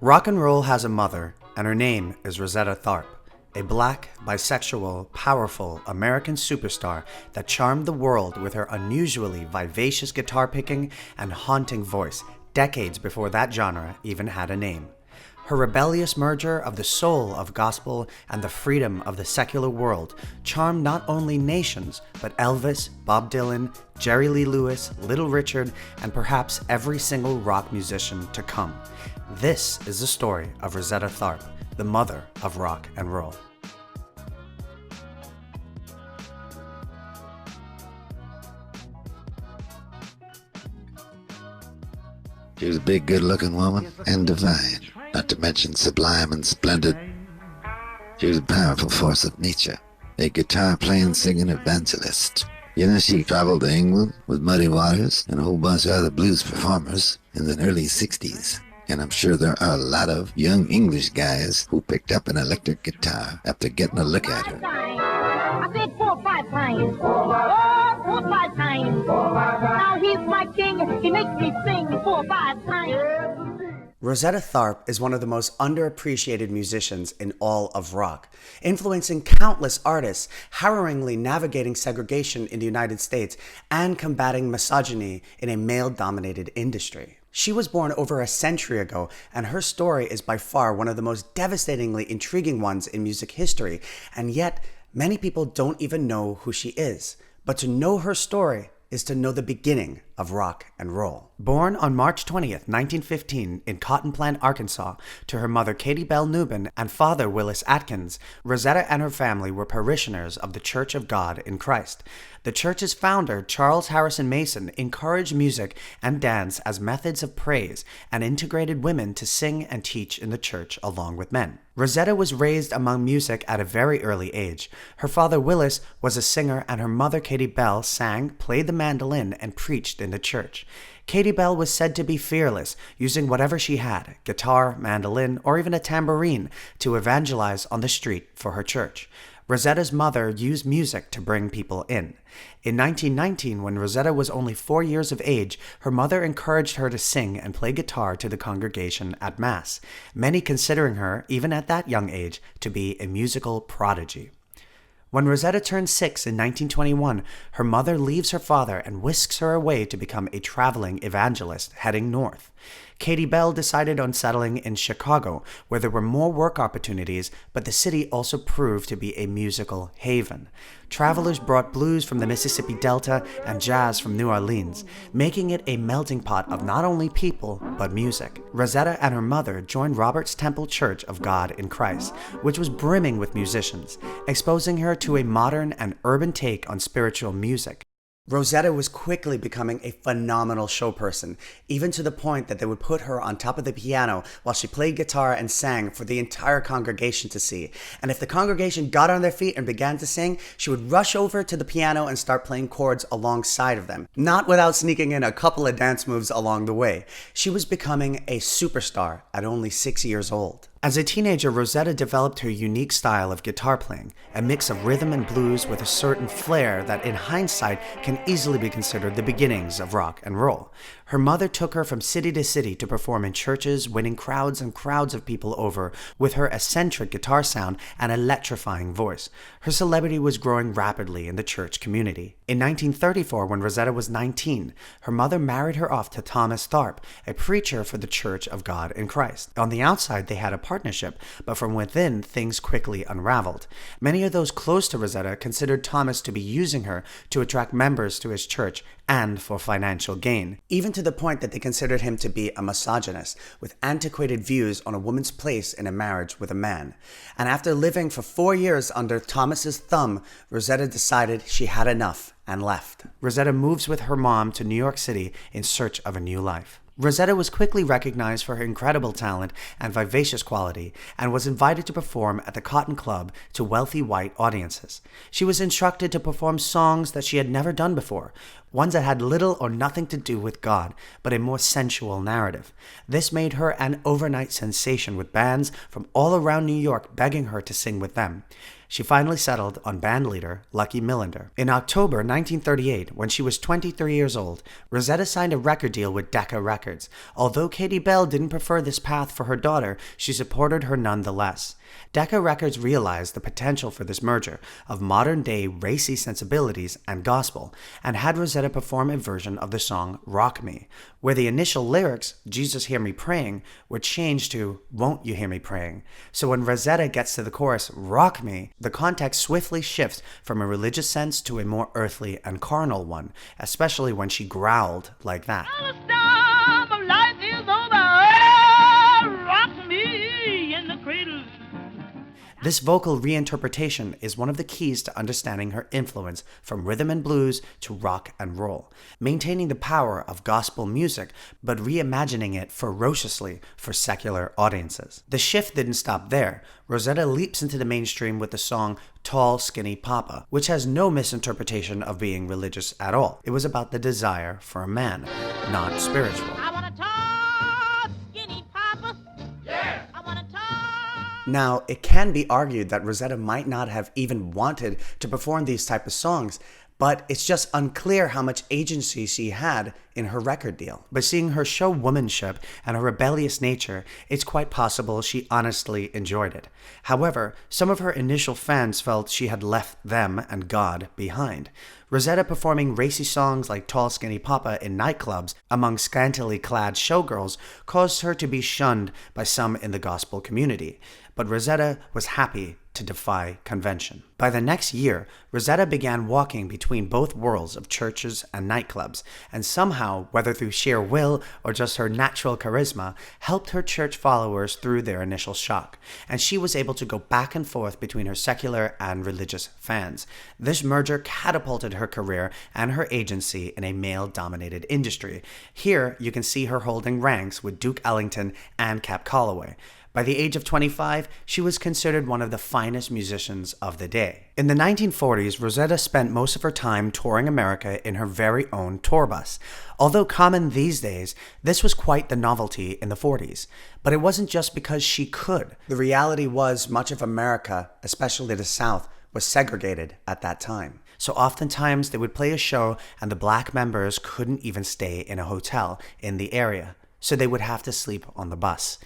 Rock and roll has a mother, and her name is Rosetta Tharpe, a black, bisexual, powerful American superstar that charmed the world with her unusually vivacious guitar picking and haunting voice decades before that genre even had a name. Her rebellious merger of the soul of gospel and the freedom of the secular world charmed not only nations, but Elvis, Bob Dylan, Jerry Lee Lewis, Little Richard, and perhaps every single rock musician to come. This is the story of Rosetta Tharpe, the mother of rock and roll. She was a big, good-looking woman and divine, not to mention sublime and splendid. She was a powerful force of nature, a guitar-playing, singing evangelist. You know, she traveled to England with Muddy Waters and a whole bunch of other blues performers in the early 60s. And I'm sure there are a lot of young English guys who picked up an electric guitar after getting a look at her. I said 4 or 5 times. Oh, 4 or 5 times. Now he's my king. He makes me sing 4 or 5 times. Rosetta Tharpe is one of the most underappreciated musicians in all of rock, influencing countless artists, harrowingly navigating segregation in the United States, and combating misogyny in a male-dominated industry. She was born over a century ago, and her story is by far one of the most devastatingly intriguing ones in music history, and yet many people don't even know who she is. But to know her story is to know the beginning of rock and roll. Born on March 20th, 1915 in Cotton Plant, Arkansas, to her mother Katie Bell Newman and father Willis Atkins, Rosetta and her family were parishioners of the Church of God in Christ. The church's founder, Charles Harrison Mason, encouraged music and dance as methods of praise and integrated women to sing and teach in the church along with men. Rosetta was raised among music at a very early age. Her father Willis was a singer and her mother Katie Bell sang, played the mandolin, and preached in the church. Katie Bell was said to be fearless, using whatever she had, guitar, mandolin, or even a tambourine, to evangelize on the street for her church. Rosetta's mother used music to bring people in. In 1919, when Rosetta was only 4 years of age, her mother encouraged her to sing and play guitar to the congregation at Mass, many considering her, even at that young age, to be a musical prodigy. When Rosetta turned 6 in 1921, her mother leaves her father and whisks her away to become a traveling evangelist heading north. Katie Bell decided on settling in Chicago, where there were more work opportunities, but the city also proved to be a musical haven. Travelers brought blues from the Mississippi Delta and jazz from New Orleans, making it a melting pot of not only people, but music. Rosetta and her mother joined Robert's Temple Church of God in Christ, which was brimming with musicians, exposing her to a modern and urban take on spiritual music. Rosetta was quickly becoming a phenomenal show person, even to the point that they would put her on top of the piano while she played guitar and sang for the entire congregation to see. And if the congregation got on their feet and began to sing, she would rush over to the piano and start playing chords alongside of them, not without sneaking in a couple of dance moves along the way. She was becoming a superstar at only 6 years old. As a teenager, Rosetta developed her unique style of guitar playing, a mix of rhythm and blues with a certain flair that in hindsight can easily be considered the beginnings of rock and roll. Her mother took her from city to city to perform in churches, winning crowds and crowds of people over with her eccentric guitar sound and electrifying voice. Her celebrity was growing rapidly in the church community. In 1934, when Rosetta was 19, her mother married her off to Thomas Tharpe, a preacher for the Church of God in Christ. On the outside, they had a partnership, but from within, things quickly unraveled. Many of those close to Rosetta considered Thomas to be using her to attract members to his church and for financial gain, even to the point that they considered him to be a misogynist, with antiquated views on a woman's place in a marriage with a man. And after living for 4 years under Thomas's thumb, Rosetta decided she had enough and left. Rosetta moves with her mom to New York City in search of a new life. Rosetta was quickly recognized for her incredible talent and vivacious quality, and was invited to perform at the Cotton Club to wealthy white audiences. She was instructed to perform songs that she had never done before, ones that had little or nothing to do with God, but a more sensual narrative. This made her an overnight sensation, with bands from all around New York begging her to sing with them. She finally settled on bandleader Lucky Millinder. In October 1938, when she was 23 years old, Rosetta signed a record deal with Decca Records. Although Katie Bell didn't prefer this path for her daughter, she supported her nonetheless. Decca Records realized the potential for this merger of modern-day racy sensibilities and gospel, and had Rosetta perform a version of the song Rock Me, where the initial lyrics, Jesus Hear Me Praying, were changed to Won't You Hear Me Praying. So when Rosetta gets to the chorus Rock Me, the context swiftly shifts from a religious sense to a more earthly and carnal one, especially when she growled like that. The storm of life is over. Rock me in the cradle. This vocal reinterpretation is one of the keys to understanding her influence from rhythm and blues to rock and roll, maintaining the power of gospel music, but reimagining it ferociously for secular audiences. The shift didn't stop there. Rosetta leaps into the mainstream with the song Tall Skinny Papa, which has no misinterpretation of being religious at all. It was about the desire for a man, not spiritual. I want a tall, skinny papa. Yeah. I want a tall. Now, it can be argued that Rosetta might not have even wanted to perform these type of songs, but it's just unclear how much agency she had in her record deal. But seeing her show womanship and her rebellious nature, it's quite possible she honestly enjoyed it. However, some of her initial fans felt she had left them and God behind. Rosetta performing racy songs like Tall Skinny Papa in nightclubs among scantily clad showgirls caused her to be shunned by some in the gospel community. But Rosetta was happy to defy convention. By the next year, Rosetta began walking between both worlds of churches and nightclubs, and somehow, whether through sheer will or just her natural charisma, helped her church followers through their initial shock, and she was able to go back and forth between her secular and religious fans. This merger catapulted her career and her agency in a male-dominated industry. Here, you can see her holding ranks with Duke Ellington and Cap Calloway. By the age of 25, she was considered one of the finest musicians of the day. In the 1940s, Rosetta spent most of her time touring America in her very own tour bus. Although common these days, this was quite the novelty in the 40s. But it wasn't just because she could. The reality was much of America, especially the South, was segregated at that time. So oftentimes they would play a show and the black members couldn't even stay in a hotel in the area. So they would have to sleep on the bus.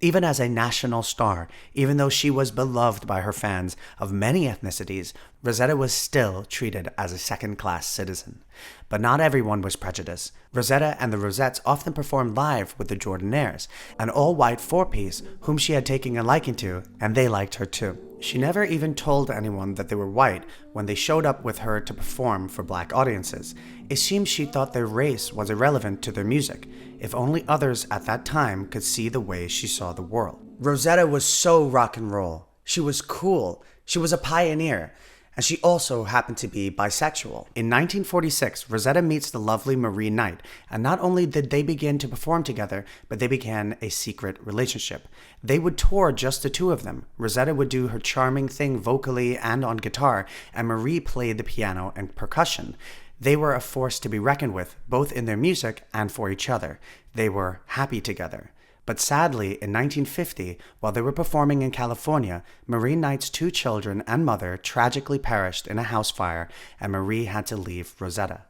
Even as a national star, even though she was beloved by her fans of many ethnicities, Rosetta was still treated as a second-class citizen. But not everyone was prejudiced. Rosetta and the Rosettes often performed live with the Jordanaires, an all-white four-piece whom she had taken a liking to, and they liked her too. She never even told anyone that they were white when they showed up with her to perform for black audiences. It seems she thought their race was irrelevant to their music, if only others at that time could see the way she saw the world. Rosetta was so rock and roll. She was cool. She was a pioneer. And she also happened to be bisexual. In 1946, Rosetta meets the lovely Marie Knight, and not only did they begin to perform together, but they began a secret relationship. They would tour just the two of them. Rosetta would do her charming thing vocally and on guitar, and Marie played the piano and percussion. They were a force to be reckoned with, both in their music and for each other. They were happy together. But sadly, in 1950, while they were performing in California, Marie Knight's two children and mother tragically perished in a house fire, and Marie had to leave Rosetta.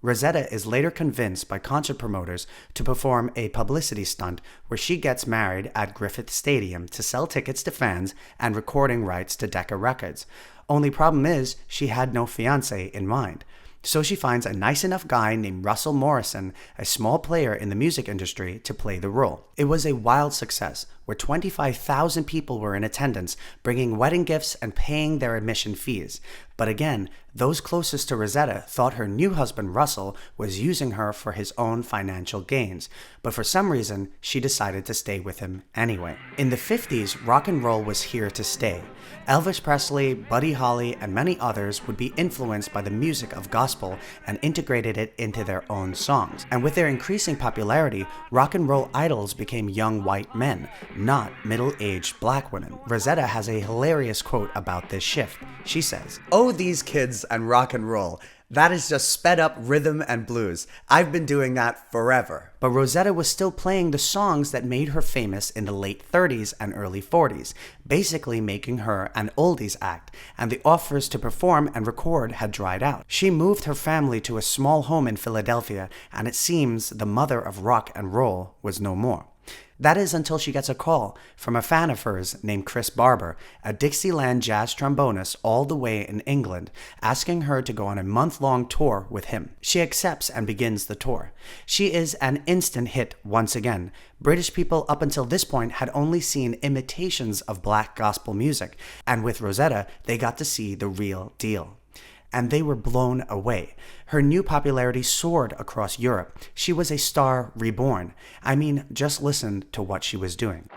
Rosetta is later convinced by concert promoters to perform a publicity stunt where she gets married at Griffith Stadium to sell tickets to fans and recording rights to Decca Records. Only problem is, she had no fiancé in mind. So she finds a nice enough guy named Russell Morrison, a small player in the music industry, to play the role. It was a wild success, where 25,000 people were in attendance, bringing wedding gifts and paying their admission fees. But again, those closest to Rosetta thought her new husband Russell was using her for his own financial gains, but for some reason, she decided to stay with him anyway. In the 50s, rock and roll was here to stay. Elvis Presley, Buddy Holly, and many others would be influenced by the music of gospel and integrated it into their own songs. And with their increasing popularity, rock and roll idols became young white men, not middle-aged black women. Rosetta has a hilarious quote about this shift. She says, "Oh, these kids and rock and roll. That is just sped up rhythm and blues. I've been doing that forever. But Rosetta was still playing the songs that made her famous in the late 30s and early 40s, basically making her an oldies act, and the offers to perform and record had dried out. She moved her family to a small home in Philadelphia, and it seems the mother of rock and roll was no more. That is until she gets a call from a fan of hers named Chris Barber, a Dixieland jazz trombonist all the way in England, asking her to go on a month-long tour with him. She accepts and begins the tour. She is an instant hit once again. British people up until this point had only seen imitations of black gospel music, and with Rosetta, they got to see the real deal. And they were blown away. Her new popularity soared across Europe. She was a star reborn. I mean, just listen to what she was doing.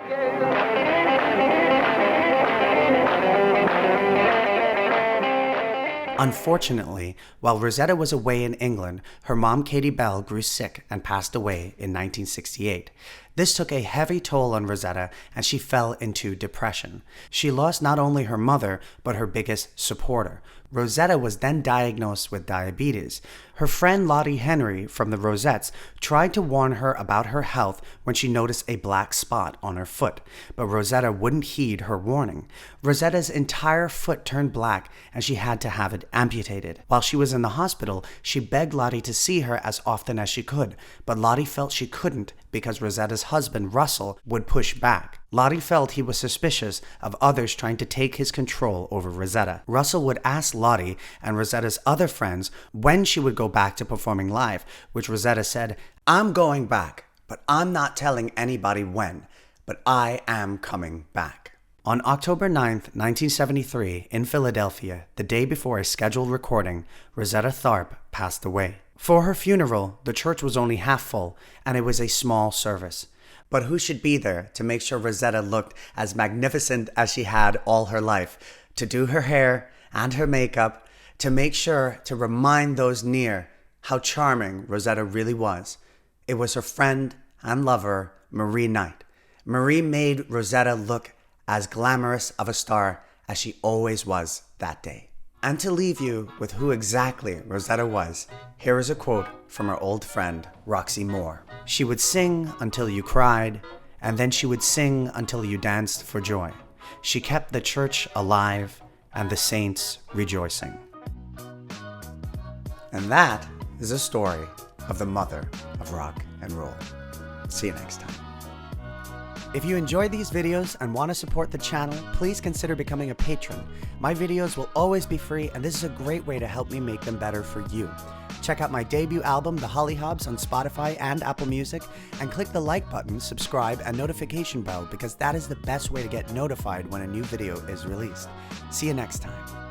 Unfortunately, while Rosetta was away in England, her mom Katie Bell grew sick and passed away in 1968. This took a heavy toll on Rosetta, and she fell into depression. She lost not only her mother, but her biggest supporter. Rosetta was then diagnosed with diabetes. Her friend Lottie Henry from the Rosettes tried to warn her about her health when she noticed a black spot on her foot, but Rosetta wouldn't heed her warning. Rosetta's entire foot turned black, and she had to have it amputated. While she was in the hospital, she begged Lottie to see her as often as she could, but Lottie felt she couldn't because Rosetta's husband, Russell, would push back. Lottie felt he was suspicious of others trying to take his control over Rosetta. Russell would ask Lottie and Rosetta's other friends when she would go back to performing live, which Rosetta said, "I'm going back, but I'm not telling anybody when, but I am coming back." On October 9th, 1973, in Philadelphia, the day before a scheduled recording, Rosetta Tharpe passed away. For her funeral, the church was only half full, and it was a small service. But who should be there to make sure Rosetta looked as magnificent as she had all her life, to do her hair and her makeup, to make sure to remind those near how charming Rosetta really was? It was her friend and lover, Marie Knight. Marie made Rosetta look as glamorous of a star as she always was that day. And to leave you with who exactly Rosetta was, here is a quote from her old friend, Roxy Moore. She would sing until you cried, and then she would sing until you danced for joy. She kept the church alive and the saints rejoicing. And that is a story of the mother of rock and roll. See you next time. If you enjoyed these videos and want to support the channel, please consider becoming a patron. My videos will always be free, and this is a great way to help me make them better for you. Check out my debut album, The Hollyhobs, on Spotify and Apple Music, and click the like button, subscribe, and notification bell, because that is the best way to get notified when a new video is released. See you next time.